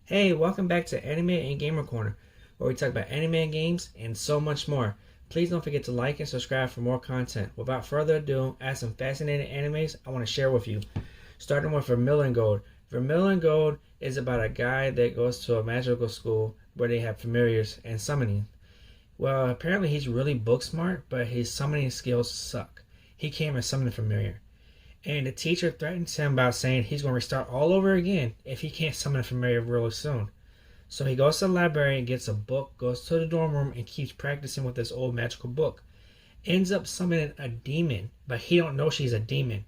Hey, welcome back to Anime and Gamer Corner, where we talk about anime and games and so much more. Please don't forget to like and subscribe for more content. Without further ado, I have some fascinating animes I want to share with you. Starting with Vermilion Gold. Vermilion Gold is about a guy that goes to a magical school where they have familiars and summoning. Well, apparently he's really book smart, but his summoning skills suck. He can't even summon a familiar. And the teacher threatens him by saying he's going to restart all over again if he can't summon a familiar really soon. So he goes to the library and gets a book, goes to the dorm room and keeps practicing with this old magical book. Ends up summoning a demon, but he don't know she's a demon.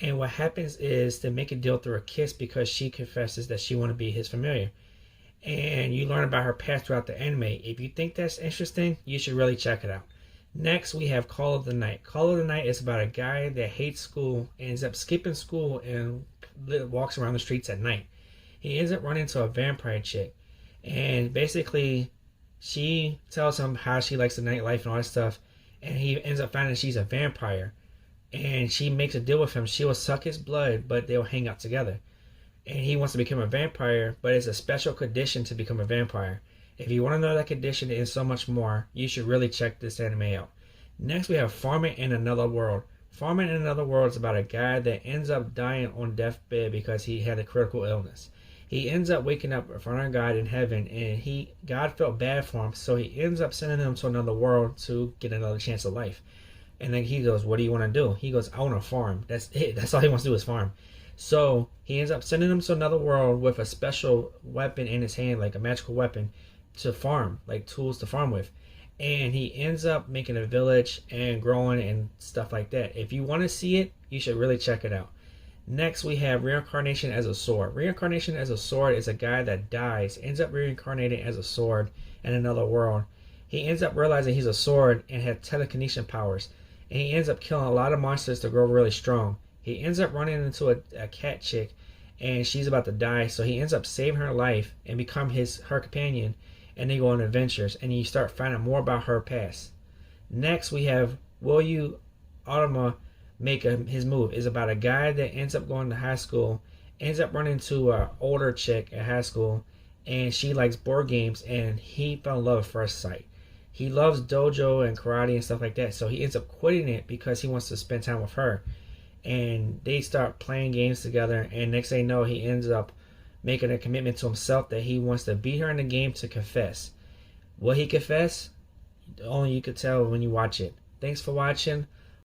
And what happens is they make a deal through a kiss because she confesses that she want to be his familiar. And you learn about her past throughout the anime. If you think that's interesting, you should really check it out. Next, we have Call of the Night. Call of the Night is about a guy that hates school, ends up skipping school, and walks around the streets at night. He ends up running into a vampire chick. And basically, she tells him how she likes the nightlife and all that stuff. And he ends up finding she's a vampire. And she makes a deal with him. She will suck his blood, but they'll hang out together. And he wants to become a vampire, but it's a special condition to become a vampire. If you want to know that condition and so much more, you should really check this anime out. Next, we have Farming in Another World. Farming in Another World is about a guy that ends up dying on deathbed because he had a critical illness. He ends up waking up in front of God in heaven, and God felt bad for him, so he ends up sending him to another world to get another chance of life. And then he goes, "What do you want to do?" He goes, "I want to farm." That's it. That's all he wants to do is farm. So he ends up sending him to another world with a special weapon in his hand, like a magical weapon, to farm, like tools to farm with. And he ends up making a village and growing and stuff like that. If you want to see it, you should really check it out. Next, we have Reincarnation as a Sword. Reincarnation as a Sword is a guy that dies, ends up reincarnating as a sword in another world. He ends up realizing he's a sword and has telekinesis powers. And he ends up killing a lot of monsters to grow really strong. He ends up running into a cat chick, and she's about to die, so he ends up saving her life and become her companion, and they go on adventures, and you start finding more about her past. Next, we have Will You Automa Make His Move. Is about a guy that ends up going to high school, ends up running into an older chick at high school, and she likes board games, and he fell in love at first sight. He loves dojo and karate and stuff like that, so he ends up quitting it because he wants to spend time with her. And they start playing games together, and next thing you know, he ends up making a commitment to himself that he wants to beat her in the game to confess. Will he confess? Only you could tell when you watch it. Thanks for watching.